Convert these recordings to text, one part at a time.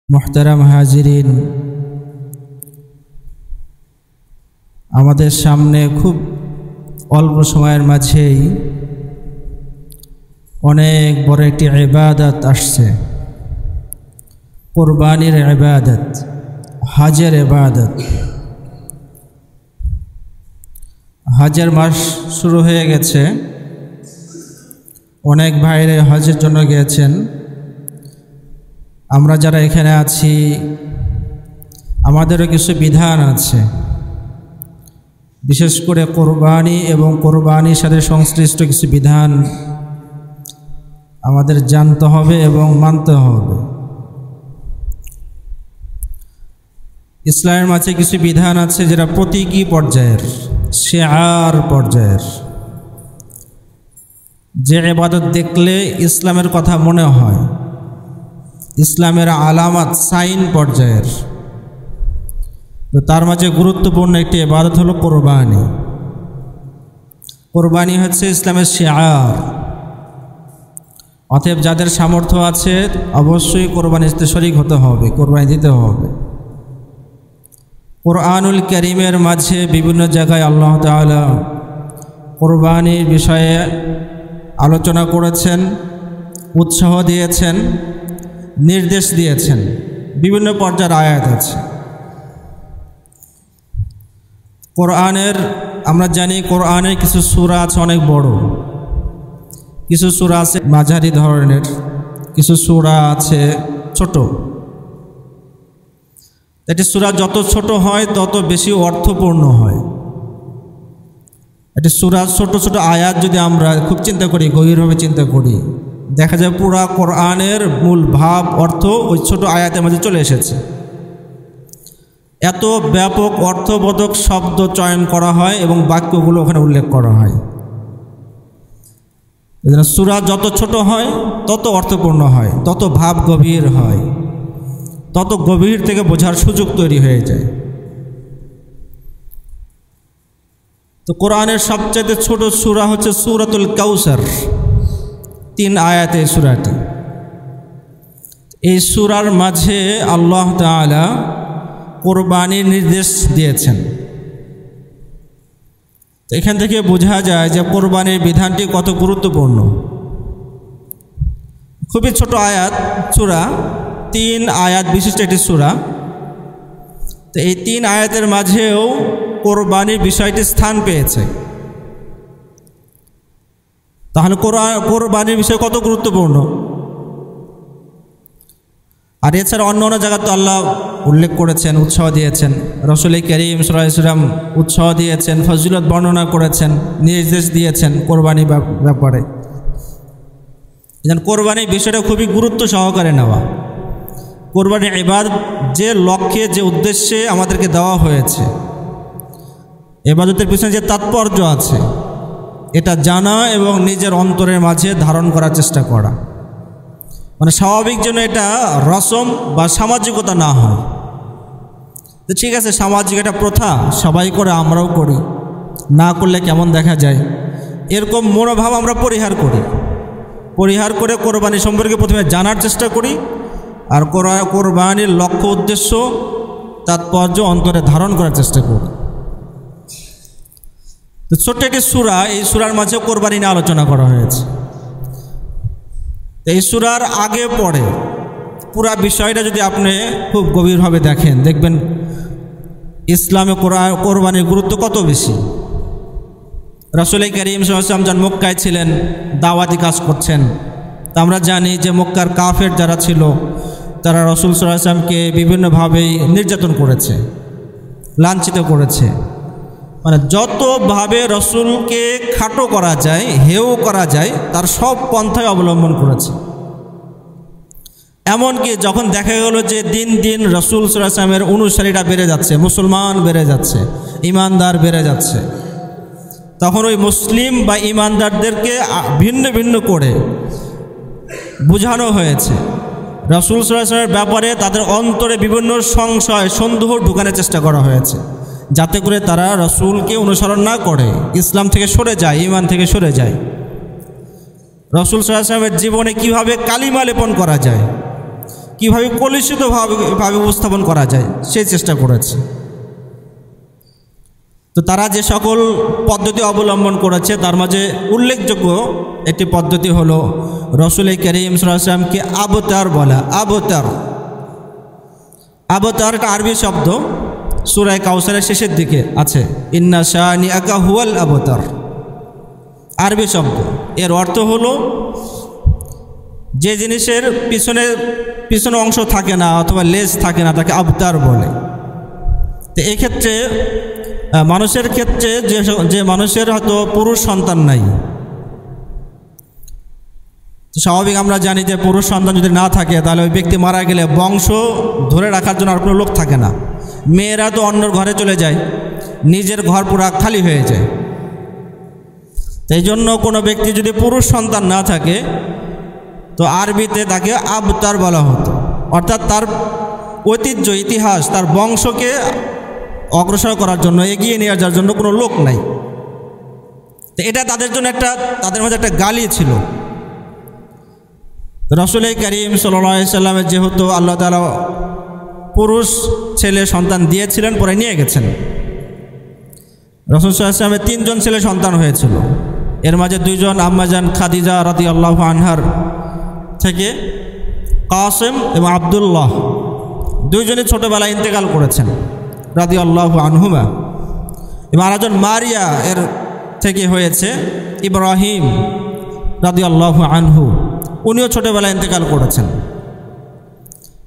মুহতারাম হাজিরিন, আমাদের সামনে খুব অল্প সময়ের মাঝেই অনেক বড় একটি ইবাদত আসছে, কুরবানির ইবাদত, হজের ইবাদত। হজের মাস শুরু হয়ে গেছে, অনেক ভাইরা হজের জন্য গিয়েছেন। আমরা যারা এখানে আছি আমাদেরও কিছু বিধান আছে, বিশেষ করে কোরবানি এবং কোরবানির সাথে সংশ্লিষ্ট কিছু বিধান আমাদের জানতে হবে এবং মানতে হবে। ইসলামের মাঝে কিছু বিধান আছে যেটা প্রতীকী পর্যায়ের, শিআর পর্যায়ের, যে ইবাদত দেখলে ইসলামের কথা মনে হয়, ইসলামের আলামত, সাইন পর্যায়ের। তো তার মাঝে গুরুত্বপূর্ণ একটি ইবাদত হলো কোরবানি। কোরবানি হচ্ছে ইসলামের শিআর। অতএব যাদের সামর্থ্য আছে অবশ্যই কোরবানিতে শরীক হতে হবে, কোরবানি দিতে হবে। কোরআনুল কারীমের মাঝে বিভিন্ন জায়গায় আল্লাহ তাআলা কোরবানির বিষয়ে আলোচনা করেছেন, উৎসাহ দিয়েছেন, নির্দেশ দিয়েছেন। বিভিন্ন পর্যায়ের আয়াত আছে কোরআনের। আমরা জানি কোরআনের কিছু সূরা আছে অনেক বড়, কিছু সূরা আছে মাঝারি ধরনের, কিছু সূরা আছে ছোট। এটি সূরা যত ছোট হয় তত বেশি অর্থপূর্ণ হয়। এটি সূরা ছোট ছোট আয়াত যদি আমরা খুব চিন্তা করি, গভীরভাবে চিন্তা করি, দেখা যায় পুরা কোরআনের মূল ভাব, অর্থ ওই ছোট আয়াতের মধ্যে চলে এসেছে। এত ব্যাপক অর্থবোধক শব্দ চয়ন করা হয় এবং বাক্যগুলো ওখানে উল্লেখ করা হয়। সূরা যত ছোট হয় তত অর্থপূর্ণ হয়, তত ভাব গভীর হয়, তত গভীর থেকে বোঝার সুযোগ তৈরি হয়ে যায়। তো কোরআনের সবচেয়ে ছোট সূরা হচ্ছে সূরাতুল কাউসার, 3 আয়াতের সূরাটি। এই সূরার মাঝে আল্লাহ তাআলা কোরবানির নির্দেশ দিয়েছেন। এখান থেকে বোঝা যায় যে কোরবানির বিধানটি কত গুরুত্বপূর্ণ। খুবই ছোট আয়াত সূরা, 3 আয়াত বিশিষ্ট একটি সূরা। তো এই 3 আয়াতের মাঝেও কোরবানির বিষয়টি স্থান পেয়েছে। তাহলে কোরবানির বিষয় কত গুরুত্বপূর্ণ। আর এছাড়া অন্য অন্য জায়গায় তো আল্লাহ উল্লেখ করেছেন, উৎসাহ দিয়েছেন। রাসূল কারীম সাল্লাল্লাহু আলাইহি ওয়াসাল্লাম উৎসাহ দিয়েছেন, ফজিলত বর্ণনা করেছেন, নির্দেশ দিয়েছেন কোরবানির ব্যাপারে। যেন কোরবানির বিষয়টা খুবই গুরুত্ব সহকারে নেওয়া। কোরবানির ইবাদত যে লক্ষ্যে, যে উদ্দেশ্যে আমাদেরকে দেওয়া হয়েছে, ইবাদতের পিছনে যে তাৎপর্য আছে, এটা জানা এবং নিজের অন্তরের মাঝে ধারণ করার চেষ্টা করা। মানে স্বাভাবিক যেন এটা রসম বা সামাজিকতা না হয়। তো ঠিক আছে, সামাজিক একটা প্রথা, সবাই করে আমরাও করি, না করলে কেমন দেখা যায়, এরকম মনোভাব আমরা পরিহার করি। পরিহার করে কোরবানি সম্পর্কে প্রথমে জানার চেষ্টা করি, আর কোরবানির লক্ষ্য, উদ্দেশ্য, তাৎপর্য অন্তরে ধারণ করার চেষ্টা করি। তো ছোট্ট একটি সূরা, এই সূরার মাঝে কোরবানি নিয়ে আলোচনা করা হয়েছে। এই সূরার আগে পরে পুরা বিষয়টা যদি আপনি খুব গভীরভাবে দেখেন, দেখবেন ইসলামে কোরবানির গুরুত্ব কত বেশি। রাসূল কারীম সাল্লাল্লাহু আলাইহি ওয়াসাল্লাম যখন মক্কায় ছিলেন, দাওয়াতি কাজ করছেন। তা আমরা জানি যে মক্কার কাফের যারা ছিল তারা রাসূল সাল্লাল্লাহু আলাইহি ওয়াসাল্লামকে বিভিন্নভাবেই নির্যাতন করেছে, লাঞ্ছিত করেছে। মানে যতভাবে রসুলকে খাটো করা যায়, হেয় করা যায়, তার সব পন্থায় অবলম্বন করেছে। এমনকি যখন দেখা গেল যে দিন দিন রসুল সাল্লাল্লাহু আলাইহি ওয়াসাল্লামের অনুসারীরা বেড়ে যাচ্ছে, মুসলমান বেড়ে যাচ্ছে, ইমানদার বেড়ে যাচ্ছে, তখন ওই মুসলিম বা ইমানদারদেরকে ভিন্ন ভিন্ন করে বোঝানো হয়েছে। রসুল সাল্লাল্লাহু আলাইহি ওয়াসাল্লামের ব্যাপারে তাদের অন্তরে বিভিন্ন সংশয়, সন্দেহ ঢুকানোর চেষ্টা করা হয়েছে, যাতে করে তারা রসুলকে অনুসরণ না করে, ইসলাম থেকে সরে যায়, ঈমান থেকে সরে যায়। রসুল সাল্লাল্লাহু আলাইহি ওয়াসাল্লামের জীবনে কীভাবে কালিমা লেপন করা যায়, কীভাবে কলুষিতভাবে উপস্থাপন করা যায় সেই চেষ্টা করেছে। তো তারা যে সকল পদ্ধতি অবলম্বন করেছে তার মাঝে উল্লেখযোগ্য একটি পদ্ধতি হলো রাসূল করিম সাল্লাল্লাহু আলাইহি ওয়াসাল্লামকে আবতার বলা। আবতার একটা আরবি শব্দ, সূরা কাউসারের শেষের দিকে আছে, ইন্না শানিআকা হুয়াল আবতার, আরবি শব্দ। এর অর্থ হলো যে জিনিসের পিছনে অংশ থাকে না অথবা লেজ থাকে না তাকে আবতার বলে। তো এক্ষেত্রে মানুষের ক্ষেত্রে যে মানুষের হয়তো পুরুষ সন্তান নাই, তো স্বাভাবিক আমরা জানি যে পুরুষ সন্তান যদি না থাকে তাহলে ওই ব্যক্তি মারা গেলে বংশ ধরে রাখার জন্য আর কোনো লোক থাকে না। মেয়েরা তো অন্যর ঘরে চলে যায়, নিজের ঘর পুরা খালি হয়ে যায়। এই জন্য কোনো ব্যক্তি যদি পুরুষ সন্তান না থাকে তো আরবিতে তাকে আবতার বলা হতো, অর্থাৎ তার ঐতিহ্য ইতিহাস তার বংশকে অগ্রসর করার জন্য এগিয়ে নিয়ে যাওয়ার জন্য কোনো লোক নাই। তো এটা তাদের জন্য তাদের মধ্যে একটা গালি ছিল। রাসূল করিম সাল্লাল্লাহু আলাইহি সাল্লামের যেহেতু আল্লাহ তাআলা পুরুষ ছেলে সন্তান দিয়েছিলেন, পরে নিয়ে গেছেন। রাসূল সাল্লাল্লাহু আলাইহি সাল্লামের 3 জন ছেলে সন্তান হয়েছিল, এর মাঝে 2 জন আম্মাজান খাদিজা রাদিয়াল্লাহু আনহার থেকে কাসেম এবং আব্দুল্লাহ 2 জনই ছোটোবেলায় ইন্তেকাল করেছেন রাদিয়াল্লাহু আনহুমা। এবং আরেকজন মারিয়া এর থেকে হয়েছে ইব্রাহিম রাদিয়াল্লাহু আনহু, উনিও ছোটোবেলায় ইন্তেকাল করেছেন।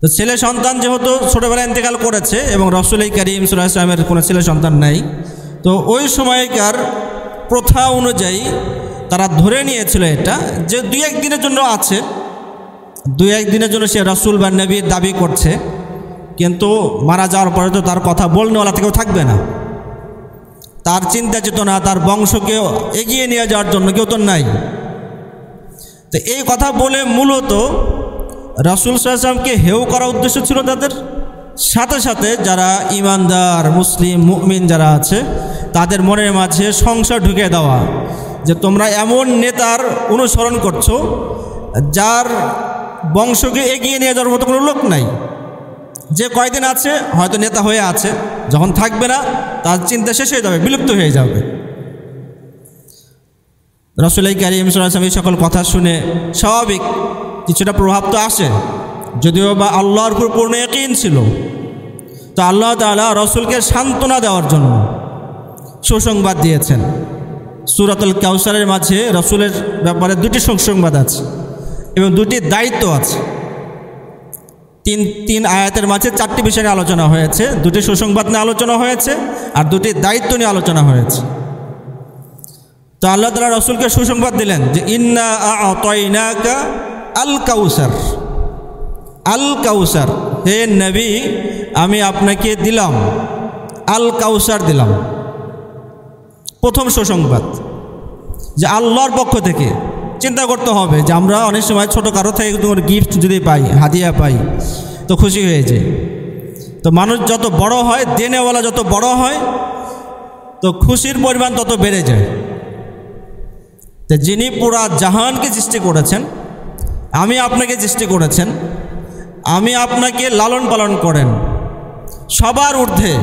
তো ছেলে সন্তান যেহেতু ছোটোবেলায় ইন্তেকাল করেছে এবং রাসূল করিম সাল্লাল্লাহু আলাইহি ওয়াসাল্লামের কোনো ছেলে সন্তান নাই, তো ওই সময়কার প্রথা অনুযায়ী তারা ধরে নিয়েছিল এটা যে 2-1 দিনের জন্য আছে, 2-1 দিনের জন্য সে রাসূল বা নবীর দাবি করছে, কিন্তু মারা যাওয়ার পরে তো তার কথা বলনেওয়ালা থেকেও থাকবে না, তার চিন্তা চেতনা তার বংশকে এগিয়ে নিয়ে যাওয়ার জন্য কেউ তো নাই। তো এই কথা বলে মূলত রাসূল সাল্লাল্লাহু আলাইহি ওয়াসাল্লামকে হেয় করার উদ্দেশ্য ছিল তাদের, সাথে সাথে যারা ইমানদার মুসলিম মুমিন যারা আছে তাদের মনের মাঝে সংশয় ঢুকে দেওয়া যে তোমরা এমন নেতার অনুসরণ করছো যার বংশকে এগিয়ে নিয়ে যাওয়ার মতো কোনো লোক নাই, যে কয়দিন আছে হয়তো নেতা হয়ে আছে, যখন থাকবে না তার চিন্তা শেষ হয়ে যাবে, বিলুপ্ত হয়ে যাবে। রাসূল করিম সাল্লাল্লাহু আলাইহি ওয়াসাল্লাম এই সকল কথা শুনে স্বাভাবিক কিছুটা প্রভাব তো আসে, যদিও বা আল্লাহর উপর পূর্ণ ইয়াকিন ছিল। তো আল্লাহ তাআলা রাসূলকে সান্ত্বনা দেওয়ার জন্য সুসংবাদ দিয়েছেন। সূরাতুল কাউসারের মাঝে রাসূলের ব্যাপারে 2টি সুসংবাদ আছে এবং 2টি দায়িত্ব আছে। 3 আয়াতের মাঝে 4টি বিষয় নিয়ে আলোচনা হয়েছে, 2টি সুসংবাদ নিয়ে আলোচনা হয়েছে আর 2টি দায়িত্ব নিয়ে আলোচনা হয়েছে। তো আল্লাহ তাআলা রাসূলকে সুসংবাদ দিলেন যে ইন্না আ'তাইনাকা আল কাউসার, আল কাউসার, হে নবী আমি আপনাকে দিলাম আল কাউসার দিলাম। প্রথম সুসংবাদ যে আল্লাহর পক্ষ থেকে। চিন্তা করতে হবে যে আমরা অনেক সময় ছোটো কারো থেকে তোমার গিফট যদি পাই, হাদিয়া পাই, তো খুশি হয়ে যায়। তো মানুষ যত বড় হয়, দেনেওয়ালা যত বড় হয়, তো খুশির পরিমাণ তত বেড়ে যায়। তো যিনি পুরা জাহানকে সৃষ্টি করেছেন, আমি আপনাকে সৃষ্টি করেছেন, আমি আপনাকে লালন পালন করেন সবার ঊর্ধ্বে,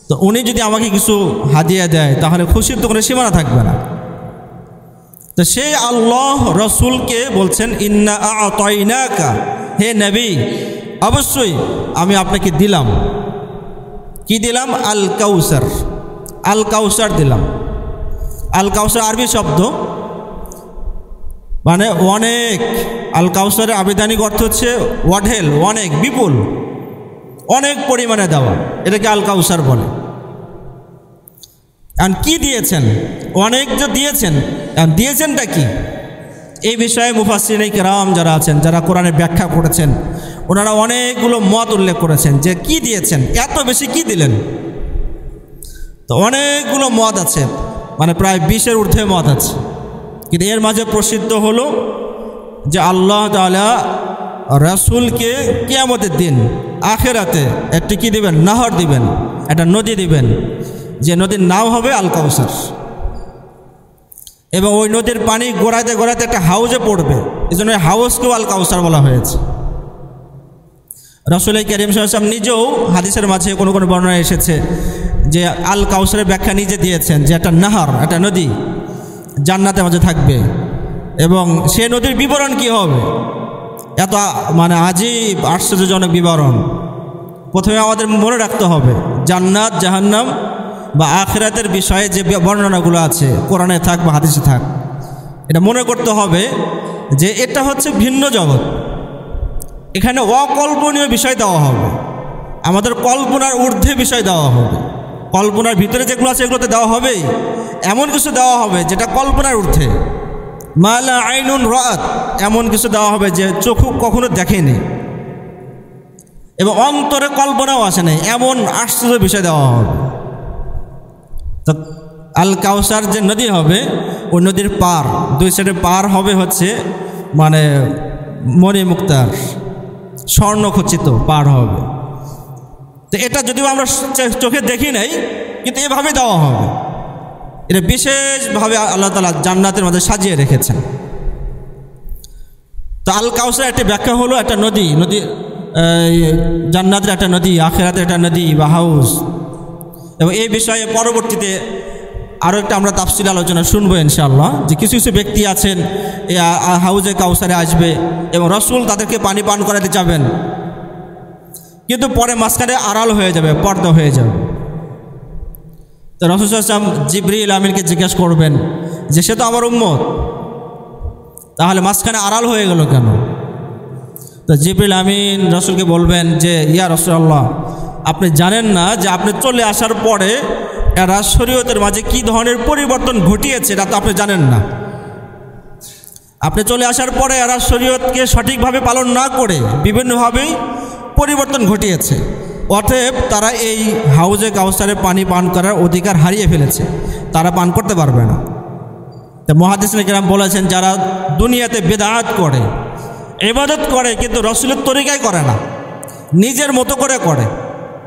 তো উনি যদি আমাকে কিছু হাদিয়া দেয় তাহলে খুশির তো কোনো সীমানা থাকবে না। তো সেই আল্লাহ রাসূলকে বলছেন ইন্না আ'তাইনাকা, হে নবী অবশ্যই আমি আপনাকে দিলাম। কি দিলাম? আল কাউসার, আল কাউসার দিলাম। আল কাউসার আরবি শব্দ, মানে অনেক। আল কাউসারের আবিধানিক অর্থ হচ্ছে ওয়াঢেল, অনেক, বিপুল, অনেক পরিমাণে দেওয়া, এটাকে আল কাউসার বলে। আর কি দিয়েছেন? অনেক যে দিয়েছেন, দিয়েছেনটা কি? এই বিষয়ে মুফাসসিরিনে কেরাম যারা আছেন, যারা কোরআনের ব্যাখ্যা করেছেন, ওনারা অনেকগুলো মত উল্লেখ করেছেন যে কি দিয়েছেন, এত বেশি কি দিলেন। তো অনেকগুলো মত আছে, মানে প্রায় 20-এর ঊর্ধ্বে মত আছে, কিন্তু এর মাঝে প্রসিদ্ধ হলো যে আল্লাহ তাআলা রাসূলকে কিয়ামতের দিন আখিরাতে একটি কি দিবেন? নাহর দিবেন, একটা নদী দিবেন, যে নদীর নাম হবে আল কাউসার। এবং ওই নদীর পানি গড়াইতে গড়াইতে একটা হাউজে পড়বে, এই জন্য হাউজকেও আল কাউসার বলা হয়েছে। রাসূল কারীম সাল্লাল্লাহু আলাইহি ওয়াসাল্লাম নিজেও হাদিসের মাঝে কোনো কোনো বর্ণনা এসেছে যে আল কাউসারের ব্যাখ্যা নিজে দিয়েছেন যে একটা নাহার, একটা নদী জান্নাতের মাঝে থাকবে, এবং সে নদীর বিবরণ কি হবে, এত মানে আজীব আশ্চর্যজনক বিবরণ। প্রথমে আমাদের মনে রাখতে হবে জান্নাত জাহান্নাম বা আখিরাতের বিষয়ে যে বর্ণনাগুলো আছে কোরআনে থাক বা হাদিসে থাক, এটা মনে করতে হবে যে এটা হচ্ছে ভিন্ন জগৎ। এখানে অকল্পনীয় বিষয় দেওয়া হবে, আমাদের কল্পনার ঊর্ধ্বে বিষয় দেওয়া হবে। কল্পনার ভিতরে যেগুলো আছে এগুলোতে দেওয়া হবেই, এমন কিছু দেওয়া হবে যেটা কল্পনার ঊর্ধ্বে। মালা আইনুন রাত, এমন কিছু দেওয়া হবে যে চোখু কখনো দেখেনি এবং অন্তরে কল্পনাও আসে নাই, এমন আশ্চর্য বিষয় দেওয়া হবে। তো আল কাউসার যে নদী হবে, ওই নদীর পার, দুই সাইডে পার হবে হচ্ছে মানে মণিমুক্তার স্বর্ণখচিত পার হবে। তো এটা যদিও আমরা চোখে দেখি নাই, কিন্তু এভাবে দেওয়া হবে। এটা বিশেষভাবে আল্লাহ তাআলা জান্নাতের মধ্যে সাজিয়ে রেখেছেন। তো আল কাউসার একটা ব্যাখ্যা হলো একটা নদী, জান্নাতের একটা নদী, আখিরাতের একটা নদী বা হাউস। এবং এই বিষয়ে পরবর্তীতে আরও একটা আমরা তাফসীল আলোচনা শুনবো ইনশাআল্লাহ, যে কিছু কিছু ব্যক্তি আছেন এই হাউজে কাউসারে আসবে এবং রাসূল তাদেরকে পানি পান করাতে যাবেন, কিন্তু পরে মাঝখানে আড়াল হয়ে যাবে, পর্দা হয়ে যাবে। তো রাসূল সাল্লাল্লাহু আলাইহি ওয়াসাল্লাম জিবরিল আমিনকে জিজ্ঞেস করবেন যে সে তো আমার উম্মত, তাহলে মাঝখানে আড়াল হয়ে গেল কেন? তো জিবরিল আমিন রাসূলকে বলবেন যে ইয়া রাসূলুল্লাহ, আপনি জানেন না যে আপনি চলে আসার পরে এরা শরীয়তের মাঝে কী ধরনের পরিবর্তন ঘটিয়েছে, এটা তো আপনি জানেন না। আপনি চলে আসার পরে এরা শরীয়তকে সঠিকভাবে পালন না করে বিভিন্নভাবেই পরিবর্তন ঘটিয়েছে। অতএব তারা এই হাউজে কাউসারে পানি পান করার অধিকার হারিয়ে ফেলেছে, তারা পান করতে পারবে না। তো মুহাদ্দিসিনে কেরাম বলেছেন, যারা দুনিয়াতে বিদআত করে, ইবাদত করে, কিন্তু রাসূলের তরিকায় করে না, নিজের মতো করে করে,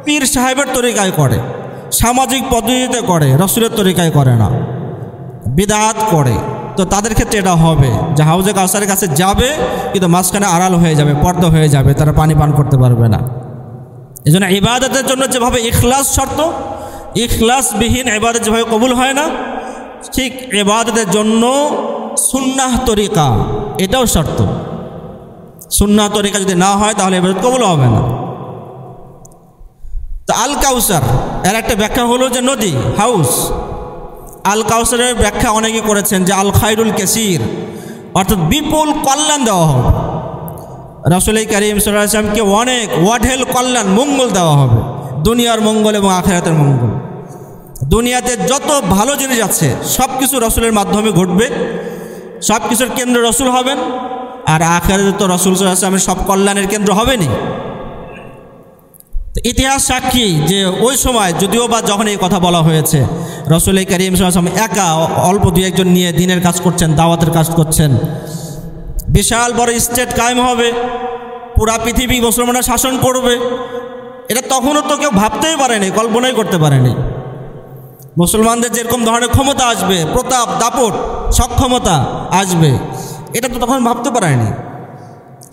পীর সাহেবের তরিকায় করে, সামাজিক পদ্ধতিতে করে, রাসূলের তরিকায় করে না, বিদআত করে, তো তাদের ক্ষেত্রে এটা হবে যে হাউজে কাউসারের কাছে যাবে কিন্তু মাঝখানে আড়াল হয়ে যাবে, পর্দা হয়ে যাবে, তারা পানি পান করতে পারবে না। এই জন্য ইবাদতের জন্য যেভাবে ইখলাস শর্ত, ইখলাসবিহীন ইবাদত যেভাবে কবুল হয় না, ঠিক ইবাদতের জন্য সুন্নাহ তরিকা এটাও শর্ত। সুন্নাহ তরিকা যদি না হয় তাহলে ইবাদত কবুল হবে না। তো আল কাউসার এর একটা ব্যাখ্যা হলো যে নদী, হাউস। আল কাউসারের ব্যাখ্যা অনেকে করেছেন যে আল খায়রুল কাসীর, অর্থাৎ বিপুল কল্যাণ দেওয়া হবে। রাসূল কারীম সাল্লাল্লাহু আলাইহি ওয়াসাল্লামকে অনেক ওয়াঢেল কল্যাণ, মঙ্গল দেওয়া হবে, দুনিয়ার মঙ্গল এবং আখিরাতের মঙ্গল। দুনিয়াতে যত ভালো জিনিস আছে সব কিছু রাসূলের মাধ্যমে ঘটবে, সব কিছুর কেন্দ্র রাসূল হবেন, আর আখিরাতে তো রাসূল সাল্লাল্লাহু আলাইহি ওয়াসাল্লামের সব কল্যাণের কেন্দ্র হবেনই। ইতিহাস সাক্ষী যে ওই সময় যদিও বা যখন এই কথা বলা হয়েছে, রাসূল কারীম সাল্লাল্লাহু আলাইহি ওয়াসাল্লাম একা অল্প দুই একজন নিয়ে দিনের কাজ করছেন, দাওয়াতের কাজ করছেন, বিশাল বড় স্টেট কায়েম হবে, পুরা পৃথিবী মুসলমানরা শাসন করবে, এটা তখনও তো কেউ ভাবতেই পারেনি, কল্পনাই করতে পারেনি। মুসলমানদের যেরকম ধরনের ক্ষমতা আসবে, প্রতাপ দাপট সক্ষমতা আসবে, এটা তো তখন ভাবতে পারেনি।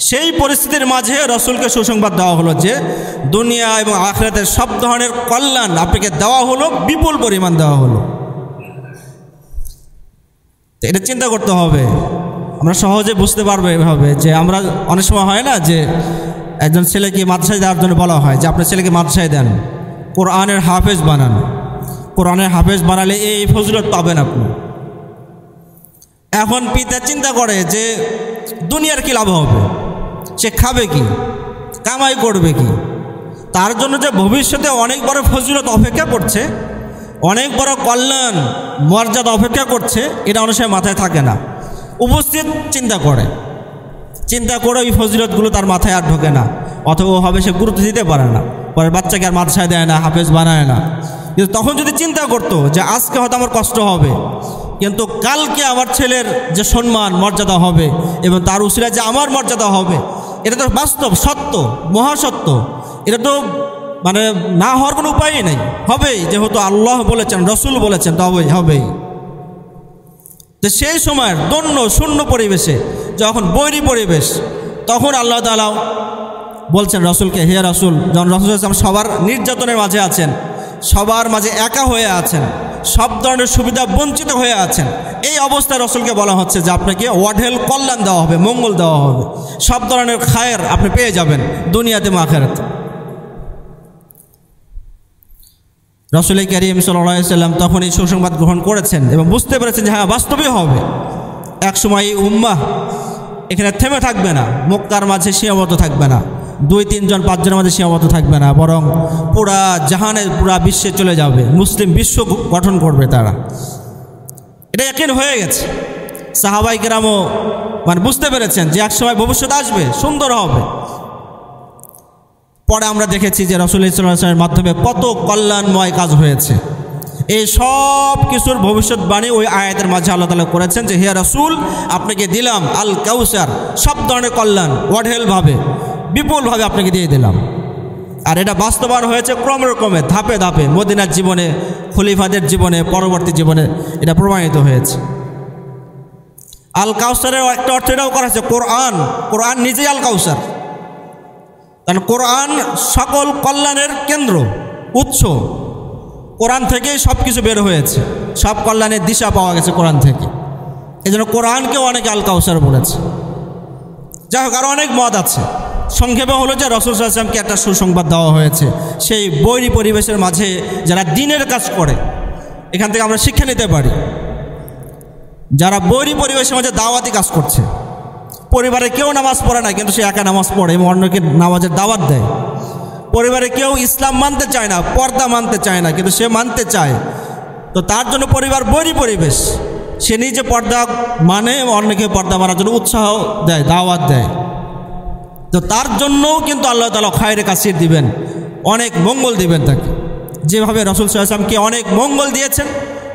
সেই পরিস্থিতির মাঝে রাসূলকে সুসংবাদ দেওয়া হলো যে দুনিয়া এবং আখিরাতের সব ধরনের কল্যাণ আপনাকে দেওয়া হলো, বিপুল পরিমাণ দেওয়া হলো। তো এটা চিন্তা করতে হবে, আমরা সহজে বুঝতে পারবো এভাবে যে আমরা অনেক সময় হয় না যে একজন ছেলেকে মাদ্রাসায় দেওয়ার জন্য বলা হয় যে আপনার ছেলেকে মাদ্রাসায় দেন, কোরআনের হাফেজ বানান, কোরআনের হাফেজ বানালে এই ফজিলত পাবেন আপনি। এখন পিতা চিন্তা করে যে দুনিয়ার কি লাভ হবে, সে খাবে কি, কামাই করবে কি, তার জন্য যে ভবিষ্যতে অনেক বড় ফজিলত অপেক্ষা করছে, অনেক বড় কল্যাণ মর্যাদা অপেক্ষা করছে, এটা অনেক সময় মাথায় থাকে না। উপস্থিত চিন্তা করে ওই ফজিলতগুলো তার মাথায় আর ঢোকে না, অথবা হবে সে গুরুত্ব দিতে পারে না, পরে বাচ্চাকে আর মাদ্রাসায় দেয় না, হাফেজ বানায় না। কিন্তু তখন যদি চিন্তা করতো যে আজকে হয়তো আমার কষ্ট হবে, কিন্তু কালকে আমার ছেলের যে সম্মান মর্যাদা হবে এবং তার উসিলায় যে আমার মর্যাদা হবে, এটা তো বাস্তব সত্য, মহাসত্য, এটা তো মানে না হওয়ার কোনো উপায়ই নেই, হবেই, যেহেতু আল্লাহ বলেছেন, রসুল বলেছেন, তবেই হবেই। তো সেই সময়ের দন্য শূন্য পরিবেশে, যখন বৈরী পরিবেশ, তখন আল্লাহ তাআলা বলছেন রসুলকে, হে রসুল, যখন রসুল ইসলাম সবার নির্যাতনের মাঝে আছেন, সবার মাঝে একা হয়ে আছেন, সব ধরনের সুবিধা বঞ্চিত হয়ে আছেন, এই অবস্থায় রসুলকে বলা হচ্ছে যে আপনাকে ওয়াঢেল কল্যাণ দেওয়া হবে, মঙ্গল দেওয়া হবে, সব ধরনের খায়ের আপনি পেয়ে যাবেন দুনিয়াতে আখিরাতে। রাসূল করিম সাল্লাল্লাহু আলাইহি ওয়াসাল্লাম তখন এই সুসংবাদ গ্রহণ করেছেন এবং বুঝতে পেরেছেন যে হ্যাঁ, বাস্তবেই হবে। এক সময় এই উম্মাহ এখানে থেমে থাকবে না, মক্কার মাঝে সীমাবদ্ধ থাকবে না, 2-3 জন 5 জনের মাঝে সীমাবদ্ধ থাকবে না, বরং পুরা জাহানে, পুরা বিশ্বে চলে যাবে, মুসলিম বিশ্ব গঠন করবে তারা। এটা ইয়াকিন হয়ে গেছে। সাহাবায়ে কেরামও মানে বুঝতে পেরেছেন যে এক সময় ভবিষ্যৎ আসবে, সুন্দর হবে। পরে আমরা দেখেছি যে রাসূলুল্লাহ সাল্লাল্লাহু আলাইহি ওয়াসাল্লামের মাধ্যমে কত কল্যাণময় কাজ হয়েছে। এই সব কিছুর ভবিষ্যৎবাণী ওই আয়াতের মাঝে আল্লাহ তাআলা করেছেন যে হে রাসূল, আপনাকে দিলাম আল কাউসার, সব ধরনের কল্যাণ ওয়াঢেলভাবে, বিপুলভাবে আপনাকে দিয়ে দিলাম। আর এটা বাস্তবায়ন হয়েছে ক্রমে ধাপে ধাপে, মদিনার জীবনে, খলিফাদের জীবনে, পরবর্তী জীবনে এটা প্রমাণিত হয়েছে। আল কাউসারের একটা অর্থ এটাও করা হয়েছে কোরআন নিজেই আল কাউসার, কারণ কোরআন সকল কল্যাণের কেন্দ্র, উৎস। কোরআন থেকেই সব কিছু বের হয়েছে, সব কল্যাণের দিশা পাওয়া গেছে কোরআন থেকে। এই জন্য কোরআনকেও অনেকে আল কাউসার বলেছে। যাই হোক, আরও অনেক মত আছে। সংক্ষেপে হলো যে রাসূল সাল্লাল্লাহু আলাইহি ওয়াসাল্লামকে একটা সুসংবাদ দেওয়া হয়েছে সেই বৈরী পরিবেশের মাঝে যারা দ্বীনের কাজ করে। এখান থেকে আমরা শিক্ষা নিতে পারি, যারা বৈরী পরিবেশের মাঝে দাওয়াতি কাজ করছে, পরিবারে কেউ নামাজ পড়ে না কিন্তু সে একা নামাজ পড়ে এবং অন্যকে নামাজের দাওয়াত দেয়। পরিবারে কেউ ইসলাম মানতে চায় না, পর্দা মানতে চায় না, কিন্তু সে মানতে চায়, তো তার জন্য পরিবার বৈরী পরিবেশ। সে নিজে পর্দা মানে অন্যকে পর্দা মানার জন্য উৎসাহ দেয়, দাওয়াত দেয়। তো তার জন্যও কিন্তু আল্লাহ তাআলা খায়রে কাসির দিবেন, অনেক মঙ্গল দিবেন তাকে। যেভাবে রাসূল সাল্লাল্লাহু আলাইহি ওয়াসাল্লামকে অনেক মঙ্গল দিয়েছেন,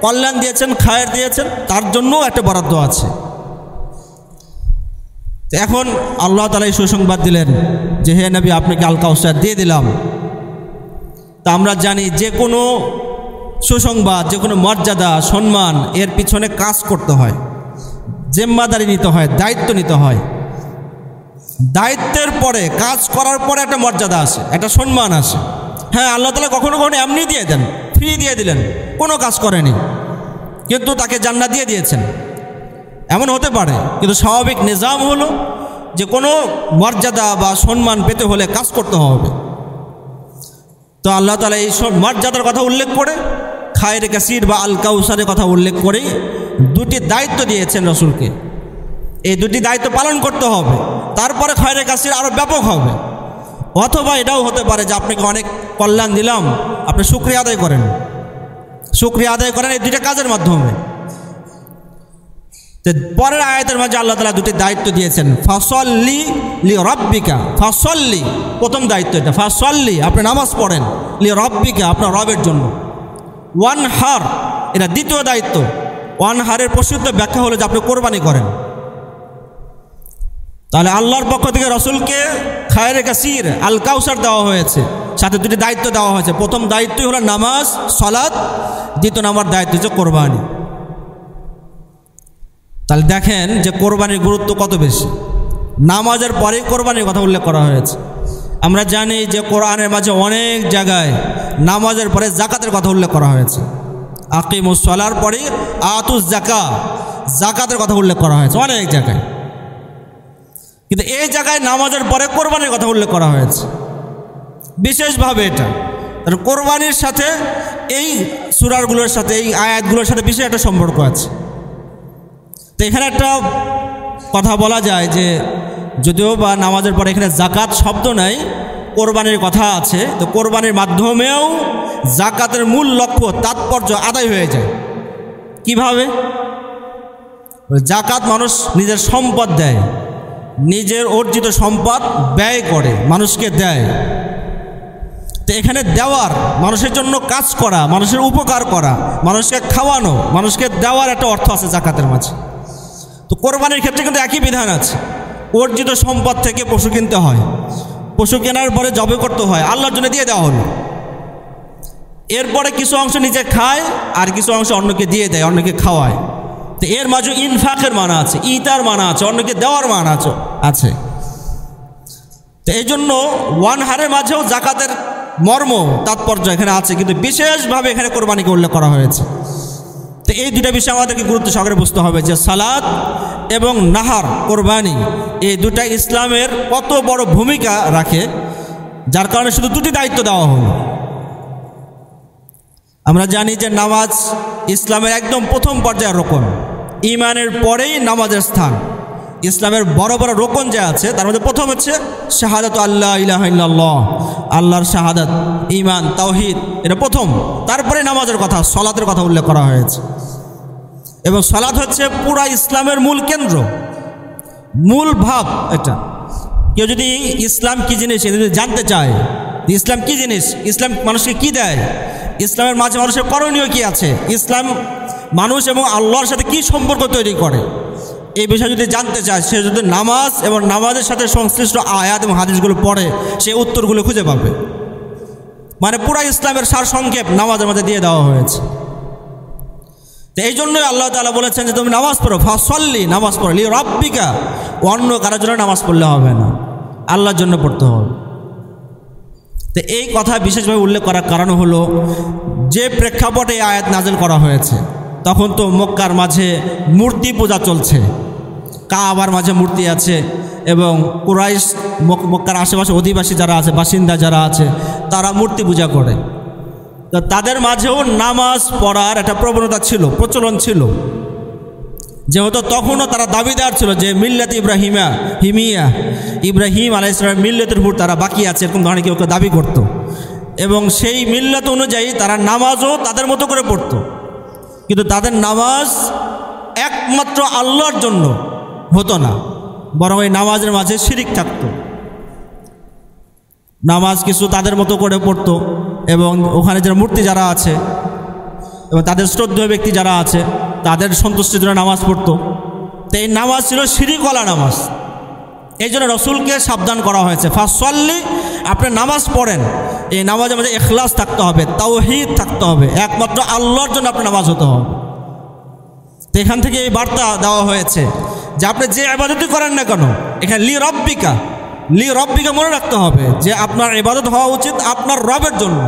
কল্যাণ দিয়েছেন, খায়ের দিয়েছেন, তার জন্যও একটা বরাদ্দ আছে। এখন আল্লাহ তাআলা এই সুসংবাদ দিলেন যে হে নবী, আপনাকে আল কাউসার দিয়ে দিলাম। তা আমরা জানি যে কোনো সুসংবাদ, যে কোনো মর্যাদা, সম্মান, এর পিছনে কাজ করতে হয়, জিম্মাদারি নিতে হয়, দায়িত্ব নিতে হয়। দায়িত্বের পরে, কাজ করার পরে একটা মর্যাদা আসে, একটা সম্মান আসে। হ্যাঁ, আল্লাহ তাআলা কখনো কখনো এমনি দিয়ে দেন, ফ্রি দিয়ে দিলেন, কোনো কাজ করেনি কিন্তু তাকে জান্নাত দিয়ে দিয়েছেন, এমন হতে পারে। কিন্তু স্বাভাবিক নিজাম হলো যে কোনো মর্যাদা বা সম্মান পেতে হলে কাজ করতে হবে। তো আল্লাহ তাআলা এই মর্যাদার কথা উল্লেখ করে, খায়রে কাসির বা আল কাউসারের কথা উল্লেখ করেই দুটি দায়িত্ব দিয়েছেন রসুলকে। এই দুটি দায়িত্ব পালন করতে হবে, তারপরে খায়রে কাসির আরও ব্যাপক হবে। অথবা এটাও হতে পারে যে আপনাকে অনেক কল্যাণ দিলাম, আপনি শুকরিয়া আদায় করেন, এই দুইটা কাজের মাধ্যমে। তো পরের আয়াতের মাঝে আল্লাহ তাআলা দুটি দায়িত্ব দিয়েছেন, ফাসল্লি লি রাব্বিকা, ফাসল্লি প্রথম দায়িত্ব এটা, ফাসল্লি আপনি নামাজ পড়েন, লি রাব্বিকা আপনার রবের জন্য, ওয়ানহার এটা দ্বিতীয় দায়িত্ব। ওয়ানহারের প্রসিদ্ধ ব্যাখ্যা হলো যে আপনি কোরবানি করেন। তাহলে আল্লাহর পক্ষ থেকে রসুলকে খায়রে কাসির আল কাউসার দেওয়া হয়েছে, সাথে দুটি দায়িত্ব দেওয়া হয়েছে। প্রথম দায়িত্বই হলো নামাজ, সালাত, দ্বিতীয় নম্বর দায়িত্ব হচ্ছে কোরবানি। তাহলে দেখেন যে কোরবানির গুরুত্ব কত বেশি। নামাজের পরেই কোরবানির কথা উল্লেখ করা হয়েছে। আমরা জানি যে কোরআনের মাঝে অনেক জায়গায় নামাজের পরে জাকাতের কথা উল্লেখ করা হয়েছে। আকিমুস সালার পরে আতুস জাকাতের কথা উল্লেখ করা হয়েছে অনেক জায়গায়, কিন্তু এই জায়গায় নামাজের পরে কোরবানির কথা উল্লেখ করা হয়েছে বিশেষভাবে। এটা কোরবানির সাথে এই সূরাগুলোর সাথে, এই আয়াতগুলোর সাথে বিশেষ একটা সম্পর্ক আছে। তো এখানে একটা কথা বলা যায় যে যদিও বা নামাজের পরে এখানে জাকাত শব্দ নাই, কোরবানির কথা আছে, তো কোরবানির মাধ্যমেও জাকাতের মূল লক্ষ্য, তাৎপর্য আদায় হয়ে যায়। কিভাবে? জাকাত মানুষ নিজের সম্পদ দেয়, নিজের অর্জিত সম্পদ ব্যয় করে, মানুষকে দেয়। তো এখানে দেওয়ার, মানুষের জন্য কাজ করা, মানুষের উপকার করা, মানুষকে খাওয়ানো, মানুষকে দেওয়ার একটা অর্থ আছে জাকাতের মাঝে। তো কোরবানির ক্ষেত্রে কিন্তু একই বিধান আছে। অর্জিত সম্পদ থেকে পশু কিনতে হয়, পশু কেনার পরে জবে করতে হয়, আল্লাহর জন্য দিয়ে দেওয়া হলো। এরপরে কিছু অংশ নিজে খায় আর কিছু অংশ অন্যকে দিয়ে দেয়, অন্যকে খাওয়ায়। তো এর মাঝে ইনফাকের মানা আছে, ইতার মানা আছে, অন্যকে দেওয়ার মানা আছে। তো এই জন্য ওয়ানহারের মাঝেও জাকাতের মর্ম তাৎপর্য এখানে আছে, কিন্তু বিশেষভাবে এখানে কোরবানিকে উল্লেখ করা হয়েছে। তো এই দুটা বিষয় আমাদেরকে গুরুত্ব সহকারে বুঝতে হবে যে সালাত এবং নাহার কোরবানি এই দুটা ইসলামের কত বড় ভূমিকা রাখে, যার কারণে শুধু দুটি দায়িত্ব দেওয়া হলো। আমরা জানি যে নামাজ ইসলামের একদম প্রথম পর্যায়ের রোকন, ঈমানের পরেই নামাজের স্থান। ইসলামের বড় বড় রোকন যে আছে তার মধ্যে প্রথম হচ্ছে শাহাদাত আল্লাহ ইলাহা ইল্লাল্লাহ, আল্লাহর শাহাদাত, ঈমান, তাওহীদ, এটা প্রথম। তারপরে নামাজের কথা, সালাতের কথা উল্লেখ করা হয়েছে। এবং সালাত হচ্ছে পুরা ইসলামের মূল কেন্দ্র, মূল ভাব। এটা কেউ যদি ইসলাম কী জিনিস এটা যদি জানতে চায়, ইসলাম কী জিনিস, ইসলাম মানুষকে কি দেয়, ইসলামের মাঝে মানুষের করণীয় কি আছে, ইসলাম মানুষ এবং আল্লাহর সাথে কি সম্পর্ক তৈরি করে, এই বিষয়ে যদি জানতে চায়, সে যদি নামাজ এবং নামাজের সাথে সংশ্লিষ্ট আয়াত এবং হাদিসগুলো পড়ে, সে উত্তরগুলো খুঁজে পাবে। মানে পুরা ইসলামের সারসংক্ষেপ নামাজের মধ্যে দিয়ে দেওয়া হয়েছে। তো এই জন্যই আল্লাহ তাআলা বলেছেন যে তুমি নামাজ পড়ো, ফাসল্লি, নামাজ পড়ো, লি রাব্বিকা, অন্য কারোর জন্য নামাজ পড়লে হবে না, আল্লাহর জন্য পড়তে হবে। তো এই কথা বিশেষভাবে উল্লেখ করার কারণ হলো যে প্রেক্ষাপটে এই আয়াত নাযিল করা হয়েছে, তখন তো মক্কার মাঝে মূর্তি পূজা চলছে, কাবার মাঝে মূর্তি আছে, এবং কুরাইশ মক্কার আশেপাশে অধিবাসী যারা আছে, বাসিন্দা যারা আছে, তারা মূর্তি পূজা করে। তো তাদের মাঝেও নামাজ পড়ার একটা প্রবণতা ছিল, প্রচলন ছিল, যেহেতু তখনও তারা দাবিদার ছিল যে মিল্লাত হিমিয়া, ইব্রাহিম আলাইহিস সালামের মিল্লাতের উপর তারা বাকি আছে, এরকম ধরনের কেউ দাবি করত। এবং সেই মিল্লাত অনুযায়ী তারা নামাজও তাদের মতো করে পড়তো, কিন্তু তাদের নামাজ একমাত্র আল্লাহর জন্য হতো না, বরং এই নামাজের মাঝে শিরিক থাকতো। নামাজ কিছু তাদের মতো করে পড়তো, এবং ওখানে যারা মূর্তি যারা আছে এবং তাদের শ্রদ্ধেয় ব্যক্তি যারা আছে তাদের সন্তুষ্টির জন্য নামাজ পড়তো। তো এই নামাজ ছিল শিরিকওয়ালা নামাজ। এই জন্য রসুলকে সাবধান করা হয়েছে, ফাসল্লি, আপনি নামাজ পড়েন, এই নামাজের মধ্যে ইখলাস থাকতে হবে, তাওহীদ থাকতে হবে, একমাত্র আল্লাহর জন্য আপনার নামাজ হতে হবে। তো এখান থেকে এই বার্তা দেওয়া হয়েছে যে আপনি যে ইবাদতই করেন না কেন, এখানে লি রব্বিকা মনে রাখতে হবে যে আপনার ইবাদত হওয়া উচিত আপনার রবের জন্য,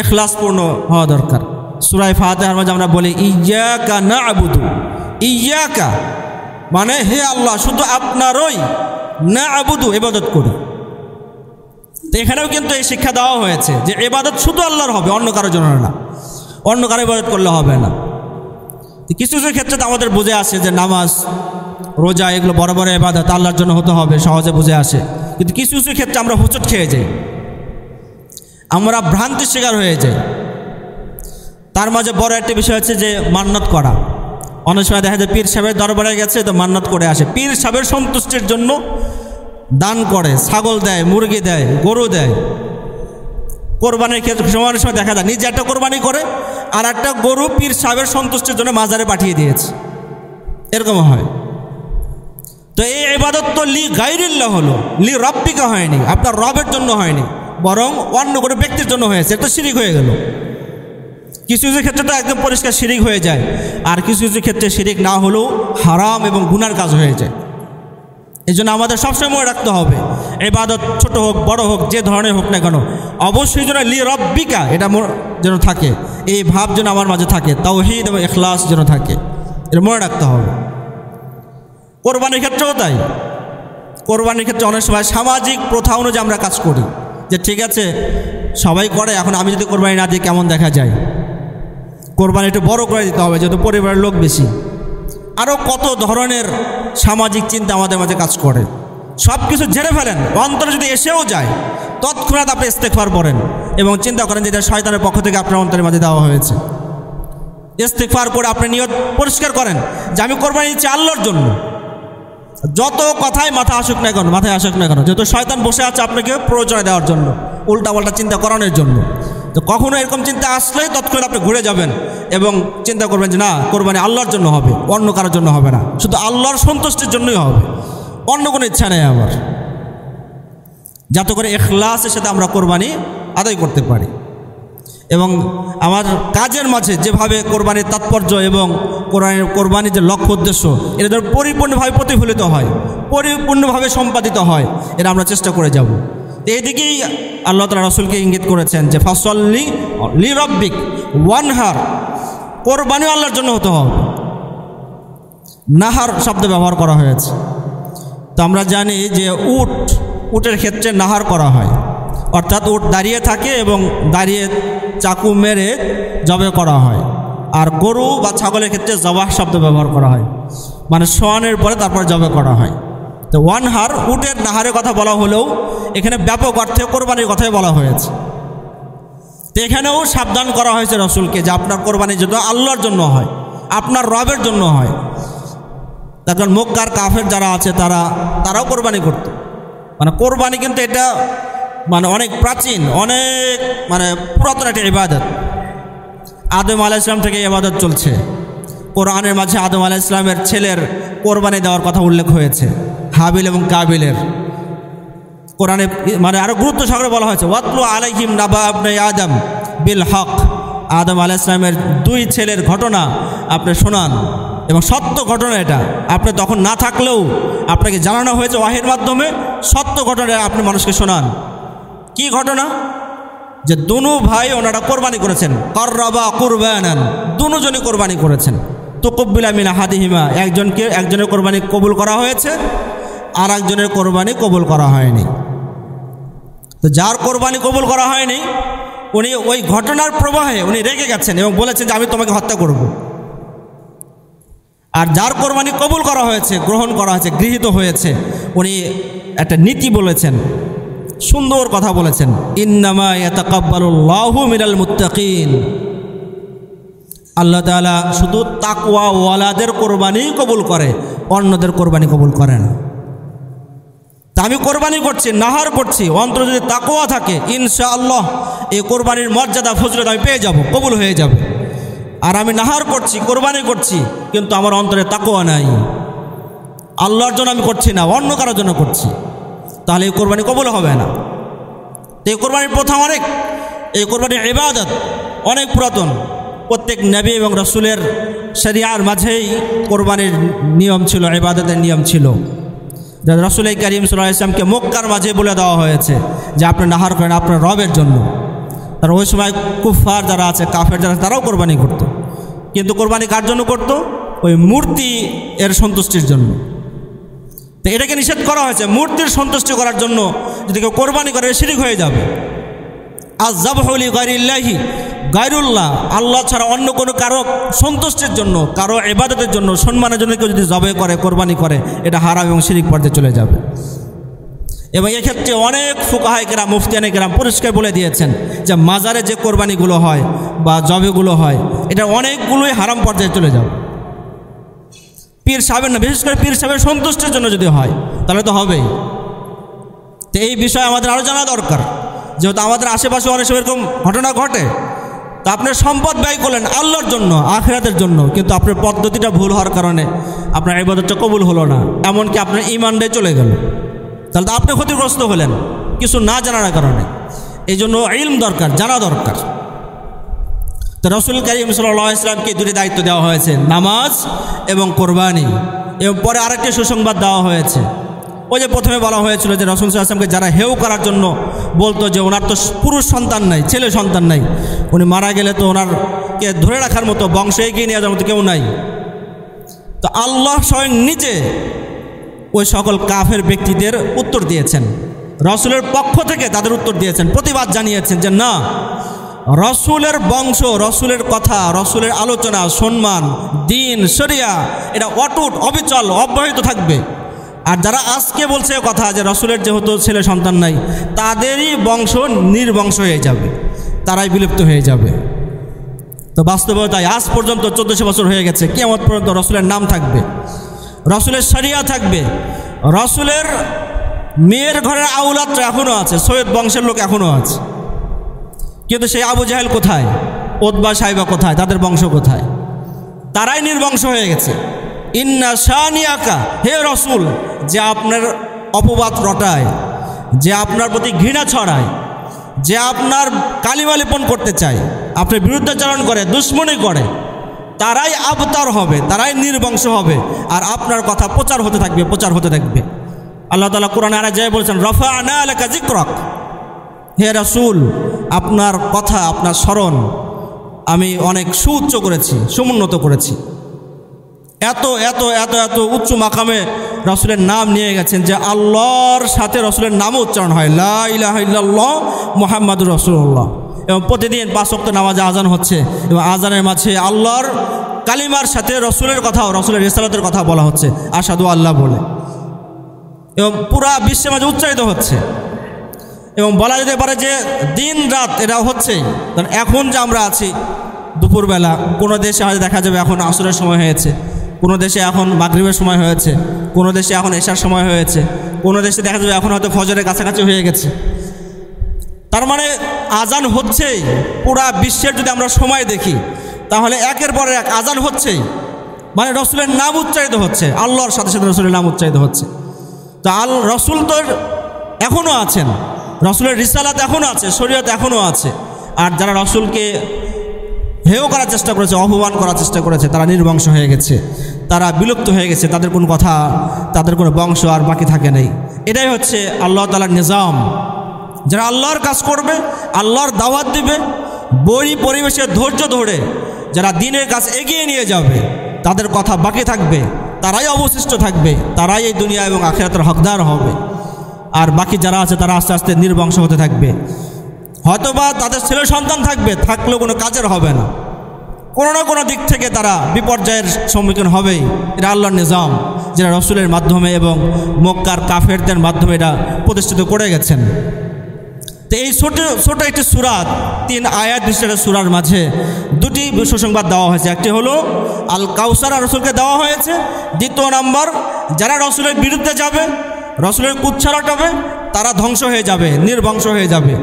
ইখলাসপূর্ণ হওয়া দরকার। সূরা ফাতিহার মাঝে আমরা বলি ইয়্যাকা না'বুদু, ইয়্যাকা মানে হে আল্লাহ শুধু আপনারই, না'বুদু ইবাদত করি। তো এখানেও কিন্তু এই শিক্ষা দেওয়া হয়েছে যে ইবাদত শুধু আল্লাহর হবে, অন্য কারোর জন্য না, অন্য কারো ইবাদত করলে হবে না। কিছু কিছু ক্ষেত্রে তো আমাদের বুঝে আসে যে নামাজ, রোজা এগুলো বড় বড় ইবাদত আল্লাহর জন্য হতে হবে, সহজে বুঝে আসে। কিন্তু কিছু কিছু ক্ষেত্রে আমরা হোঁচট খেয়ে যাই, আমরা ভ্রান্তির শিকার হয়ে যাই। তার মাঝে বড় একটা বিষয় হচ্ছে যে মান্নত করা। অনেক সময় দেখা যায় পীর সাহেবের দরবারে গেছে, তো মান্নত করে আসে, পীর সাহেবের সন্তুষ্টির জন্য দান করে, ছাগল দেয়, মুরগি দেয়, গরু দেয়। কোরবানির ক্ষেত্রে সময়ের সময় দেখা যায় নিজে একটা কোরবানি করে আর একটা গরু পীর সাহেবের সন্তুষ্টির জন্য মাজারে পাঠিয়ে দিয়েছে, এরকম হয়। তো এই ইবাদত তো লি গায়রিল্লাহ হলো, লি রব্বিকা হয়নি, আপনার রবের জন্য হয়নি, বরং অন্য কোনো ব্যক্তির জন্য হয়েছে, এটা শিরিক হয়ে গেল। কিছু কিছু ক্ষেত্রে তো একদম পরিষ্কার শিরিক হয়ে যায়, আর কিছু কিছু ক্ষেত্রে শিরিক না হলেও হারাম এবং গুনার কাজ হয়ে যায়। এই জন্য আমাদের সবসময় মনে রাখতে হবে ইবাদত ছোট হোক বড় হোক যে ধরনের হোক না কেন, অবশ্যই যেন লি রব্বিকা এটা যেন থাকে, এই ভাব যেন আমার মাঝে থাকে, তাওহীদ এবং ইখলাস যেন থাকে, এটা মনে রাখতে হবে। কোরবানির ক্ষেত্রেও তাই। কোরবানির ক্ষেত্রে অনেক সময় সামাজিক প্রথা অনুযায়ী আমরা কাজ করি, যে ঠিক আছে সবাই করে, এখন আমি যদি কোরবানি না দিই কেমন দেখা যায়, কোরবানি একটু বড় করে দিতে হবে যেহেতু পরিবারের লোক বেশি। আরও কত ধরনের সামাজিক চিন্তা আমাদের মাঝে কাজ করে। সব কিছু ঝেড়ে ফেলেন, অন্তরে যদি এসেও যায় তৎক্ষণাৎ আপনি ইস্তেগফার পড়েন এবং চিন্তা করেন যে এটা শয়তানের পক্ষ থেকে আপনার অন্তরের মাঝে দেওয়া হয়েছে। ইস্তেগফার করে আপনি নিয়ত পরিষ্কার করেন যে আমি কোরবানি দিচ্ছি আল্লাহর জন্য। যত কথাই মাথায় আসুক না কেন, যেহেতু শয়তান বসে আছে আপনাকে প্ররোচনা দেওয়ার জন্য, উল্টাপাল্টা চিন্তা করানোর জন্য। তো কখনো এরকম চিন্তা আসলেই তৎক্ষণাৎ আপনি ঘুরে যাবেন এবং চিন্তা করবেন যে না, কোরবানি আল্লাহর জন্য হবে, অন্য কারোর জন্য হবে না, শুধু আল্লাহর সন্তুষ্টির জন্যই হবে, অন্য কোনো ইচ্ছা নেই আমার, যাতে করে ইখলাসের সাথে আমরা কোরবানি আদায় করতে পারি। এবং আমার কাজের মাঝে যেভাবে কোরবানির তাৎপর্য এবং কোরবানির যে লক্ষ্য উদ্দেশ্য এটা যেন পরিপূর্ণভাবে প্রতিফলিত হয়, পরিপূর্ণভাবে সম্পাদিত হয়, এটা আমরা চেষ্টা করে যাব। এইদিকেই আল্লাহ তাআলা রাসূলকে ইঙ্গিত করেছেন যে ফাসল্লি লিরাব্বিক ওয়ানহার, কোরবানিও আল্লাহর জন্য হতে হবে। নাহার শব্দ ব্যবহার করা হয়েছে। তো আমরা জানি যে উটের ক্ষেত্রে নাহার করা হয়, অর্থাৎ উট দাঁড়িয়ে থাকে এবং দাঁড়িয়ে চাকু মেরে জবে করা হয়। আর গরু বা ছাগলের ক্ষেত্রে জবাহ শব্দ ব্যবহার করা হয়, মানে শোয়ানোর পরে তারপর জবে করা হয়। তো ওয়ানহার, উটের নাহারের কথা বলা হলেও এখানে ব্যাপক অর্থে কোরবানির কথাই বলা হয়েছে। তো এখানেও সাবধান করা হয়েছে রাসূলকে যে আপনার কোরবানি যেন আল্লাহর জন্য হয়, আপনার রবের জন্য হয়। তারপর মক্কার কাফের যারা আছে তারাও কোরবানি করত। মানে কোরবানি কিন্তু এটা মানে অনেক প্রাচীন, অনেক মানে পুরাতন একটা ইবাদত। আদম আলাইহিস সালাম থেকে ইবাদত চলছে। কোরআনের মাঝে আদম আলাইহিস সালামের ছেলের কোরবানি দেওয়ার কথা উল্লেখ হয়েছে, হাবিল এবং কাবিলের। কোরআনে মানে আরও গুরুত্ব সহকারে বলা হয়েছে ওয়াতলু আলাইহিম নাবা ইবনে আদম বিল হক, আদম আলাইহিস সালামের দুই ছেলের ঘটনা আপনি শোনান, এবং সত্য ঘটনা এটা। আপনি তখন না থাকলেও আপনাকে জানানো হয়েছে ওয়াহির মাধ্যমে, সত্য ঘটনা আপনি মানুষকে শোনান। কি ঘটনা? যে দুনু ভাই ওনারা কোরবানি করেছেন, কররাবা কুরবানান, দুজনই কোরবানি করেছেন। তুকব্বিলা মিন আহাদিহিমা, একজনের কোরবানি কবুল করা হয়েছে, আর একজনের কোরবানি কবুল করা হয়নি। তো যার কোরবানি কবুল করা হয়নি উনি ওই ঘটনার প্রবাহে উনি রেগে গেছেন এবং বলেছেন যে আমি তোমাকে হত্যা করব। আর যার কোরবানি কবুল করা হয়েছে, গ্রহণ করা হয়েছে, গৃহীত হয়েছে, উনি একটা নীতি বলেছেন, সুন্দর কথা বলেছেন, ইন্নামা ইয়াতাকাব্বালুল্লাহু মিনাল মুত্তাকিন, আল্লাহ তাআলা শুধু তাকওয়া ওয়ালাদের কোরবানি কবুল করে, অন্যদের কোরবানি কবুল করে না। তা আমি কোরবানি করছি, নাহার করছি, অন্তরে যদি তাকওয়া থাকে ইনশাআল্লাহ এই কোরবানির মর্যাদা ফজিলত আমি পেয়ে যাব, কবুল হয়ে যাবে। আর আমি নাহার করছি, কোরবানি করছি, কিন্তু আমার অন্তরে তাকওয়া নাই, আল্লাহর জন্য আমি করছি না, অন্য কারোর জন্য করছি, তাহলে এই কোরবানি কবুল হবে না। তো এই কোরবানির প্রথা অনেক, এই কোরবানির ইবাদত অনেক পুরাতন। প্রত্যেক নবী এবং রাসূলের শরিয়ার মাঝেই কোরবানির নিয়ম ছিল, ইবাদতের নিয়ম ছিল। রাসূল কারীম সাল্লাল্লাহু আলাইহি ওয়াসাল্লামকে মক্কার মাঝে বলে দেওয়া হয়েছে যে আপনি নাহার করেন আপনার রবের জন্য। তার ওই সময় কুফফার যারা আছে, কাফের যারা, তারাও কোরবানি করত, কিন্তু কোরবানি কার জন্য করত? ওই মূর্তি এর সন্তুষ্টির জন্য। তো এটাকে নিষেধ করা হয়েছে, মূর্তির সন্তুষ্টি করার জন্য যদি কেউ কোরবানি করে শিরক হয়ে যাবে। আয-যাবহু লিগাইরিল্লাহি, গায়রুল্লাহ, আল্লাহ ছাড়া অন্য কোনো কারো সন্তুষ্টির জন্য, কারো ইবাদতের জন্য, সম্মানের জন্য কেউ যদি জবে করে, কোরবানি করে, এটা হারাম এবং শিরক পর্যায়ে চলে যাবে। এবং এক্ষেত্রে অনেক ফুকাহায়ে কেরাম, মুফতিয়ানে কেরাম পরিষ্কার বলে দিয়েছেন যে মাজারে যে কোরবানিগুলো হয় বা জবেগুলো হয় এটা অনেকগুলোই হারাম পর্যায়ে চলে যাবে। পীর সাহেবের না, বিশেষ করে পীর সাহেবের সন্তুষ্টির জন্য যদি হয় তাহলে তো হবেই। তো এই বিষয়ে আমাদের আরও জানা দরকার, যেহেতু আমাদের আশেপাশে অনেক সময় এরকম ঘটনা ঘটে। তা আপনি সম্পদ ব্যয় করলেন আল্লাহর জন্য, আখিরাতের জন্য, কিন্তু আপনার পদ্ধতিটা ভুল হওয়ার কারণে আপনার ইবাদতটা কবুল হলো না, এমনকি আপনার ঈমানটাই চলে গেল, তাহলে তো আপনি ক্ষতিগ্রস্ত হলেন কিছু না জানার কারণে। এই জন্য ইলম দরকার, জানা দরকার। তো রাসূল কারীম সাল্লাল্লাহু আলাইহি ওয়াসাল্লামকে দুটি দায়িত্ব দেওয়া হয়েছে, নামাজ এবং কোরবানি। এবং পরে আরেকটি সুসংবাদ দেওয়া হয়েছে। ওই যে প্রথমে বলা হয়েছিল যে রাসূল সাল্লাল্লাহু আলাইহি ওয়াসাল্লামকে যারা হেউ করার জন্য বলতো যে ওনার তো পুরুষ সন্তান নাই, ছেলে সন্তান নাই, উনি মারা গেলে তো ওনারকে ধরে রাখার মতো, বংশ এগিয়ে নিয়ে যাওয়ার মতো কেউ নাই। তো আল্লাহ স্বয়ং নিজে ওই সকল কাফের ব্যক্তিদের উত্তর দিয়েছেন, রাসূলের পক্ষ থেকে তাদের উত্তর দিয়েছেন, প্রতিবাদ জানিয়েছেন যে না, রাসূলের বংশ, রাসূলের কথা, রাসূলের আলোচনা, সম্মান, দ্বীন, শরিয়া এটা অটুট, অবিচল, অব্যাহত থাকবে। আর যারা আজকে বলছে কথা যে রাসূলের যেহেতু ছেলে সন্তান নাই, তাদেরই বংশ নির্বংশ হয়ে যাবে, তারাই বিলুপ্ত হয়ে যাবে। তো বাস্তবতায় আজ পর্যন্ত 1400 বছর হয়ে গেছে, কিয়ামত পর্যন্ত রাসূলের নাম থাকবে, রাসূলের শরিয়া থাকবে, রাসূলের মেয়ের ঘরের আওলাদরা এখনও আছে, সৈয়দ বংশের লোক এখনও আছে। কিন্তু সেই আবু জাহেল কোথায়, উতবা সাইবা কোথায়, তাদের বংশ কোথায়? তারাই নির্বংশ হয়ে গেছে। ইন্না শানিয়াকা, হে রাসূল, যে আপনার অপবাদ রটায়, যে আপনার প্রতি ঘৃণা ছড়ায়, যে আপনার কালিমা লিপন করতে চায়, আপনার বিরুদ্ধাচরণ করে, দুশ্মনী করে, তারাই আবতার হবে, তারাই নির্বংশ হবে, আর আপনার কথা প্রচার হতে থাকবে, প্রচার হতে থাকবে। আল্লাহ তাআলা কোরআনে আর জায়গায় বলেছেন, রাফা'না লাকা যিকরাক, হে রাসূল আপনার কথা, আপনার স্মরণ আমি অনেক সুউচ্চ করেছি, সমুন্নত করেছি। এত এত এত এত উচ্চ মাকামে রাসূলের নাম নিয়ে গেছেন যে আল্লাহর সাথে রাসূলের নামও উচ্চারণ হয়, লা ইলাহা ইল্লাল্লাহ মুহাম্মাদুর রাসূলুল্লাহ। এবং প্রতিদিন 5 ওয়াক্ত নামাজে আজান হচ্ছে, এবং আজানের মাঝে আল্লাহর কালিমার সাথে রাসূলের কথাও, রাসূলের রিসালাতের কথা বলা হচ্ছে, আশহাদু আল্লাহ বলে, এবং পুরা বিশ্বের মাঝে উচ্চারিত হচ্ছে। এবং বলা যেতে পারে যে দিন রাত এটা হচ্ছেই। কারণ এখন যে আমরা আছি দুপুরবেলা, কোনো দেশে হয়তো দেখা যাবে এখন আসরের সময় হয়েছে, কোনো দেশে এখন মাগরিবের সময় হয়েছে, কোনো দেশে এখন এশার সময় হয়েছে, কোনো দেশে দেখা যাবে এখন হয়তো ফজরের কাছাকাছি হয়ে গেছে। তার মানে আজান হচ্ছেই। পুরা বিশ্বের যদি আমরা সময় দেখি তাহলে একের পর এক আজান হচ্ছেই, মানে রাসূলের নাম উচ্চারিত হচ্ছে, আল্লাহর সাথে সাথে রাসূলের নাম উচ্চারিত হচ্ছে। তা রাসূল তো এখনও আছেন, রাসূলের রিসালাত এখনও আছে, শরীয়ত এখনও আছে। আর যারা রাসূলকে হেয় করার চেষ্টা করেছে, অপমান করার চেষ্টা করেছে, তারা নির্বংশ হয়ে গেছে, তারা বিলুপ্ত হয়ে গেছে, তাদের কোনো কথা, তাদের কোনো বংশ আর বাকি থাকে নেই। এটাই হচ্ছে আল্লাহ তাআলার নিজাম। যারা আল্লাহর কাজ করবে, আল্লাহর দাওয়াত দিবে, বই পরিবেশে ধৈর্য ধরে যারা দ্বীনের কাজ এগিয়ে নিয়ে যাবে, তাদের কথা বাকি থাকবে, তারাই অবশিষ্ট থাকবে, তারাই এই দুনিয়া এবং আখিরাতের হকদার হবে। আর বাকি যারা আছে তারা আস্তে আস্তে নির্বংশ হতে থাকবে। হয়তোবা তাদের ছেলে সন্তান থাকবে, থাকলেও কোনো কাজের হবে না, কোনো না কোনো দিক থেকে তারা বিপর্যয়ের সম্মুখীন হবেই। এটা আল্লাহর নিজাম, যেটা রাসূলের মাধ্যমে এবং মক্কার কাফেরদের মাধ্যমে এটা প্রতিষ্ঠিত করে গেছেন। তো এই ছোট একটি সূরা, 3 আয়াত বিশিষ্ট সূরার মাঝে দুটি সুসংবাদ দেওয়া হয়েছে। একটি হলো আল কাউসার রাসূলকে দেওয়া হয়েছে, দ্বিতীয় নাম্বার যারা রাসূলের বিরুদ্ধে যাবে, রাসূলের কুচ্ছা রটাবে, তারা ধ্বংস হয়ে যাবে, নির্বংশ হয়ে যাবে।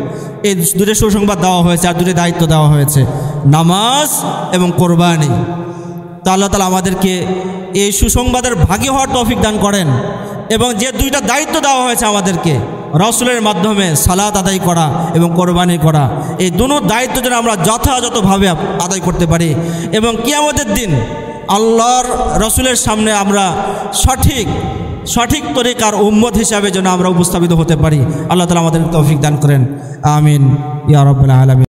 এই দুটি সুসংবাদ দেওয়া হয়েছে, আর দুটি দায়িত্ব দেওয়া হয়েছে, নামাজ এবং কোরবানি। তা আল্লাহ তাআলা আমাদেরকে এই সুসংবাদের ভাগী হওয়ার তৌফিক দান করেন। এবং যে দুইটা দায়িত্ব দেওয়া হয়েছে আমাদেরকে, রাসূলের মাধ্যমে সালাত আদায় করা এবং কোরবানি করা, এই দুটো দায়িত্ব যেন আমরা যথাযথভাবে আদায় করতে পারি, এবং কিয়ামতের দিন আল্লাহর রাসূলের সামনে আমরা সঠিক তরিকার উম্মত হিসাবে যেন আমরা উপস্থাপিত হতে পারি। আল্লাহ তাআলা আমাদের তৌফিক দান করেন, আমিন ইয়া রাব্বাল আলামিন।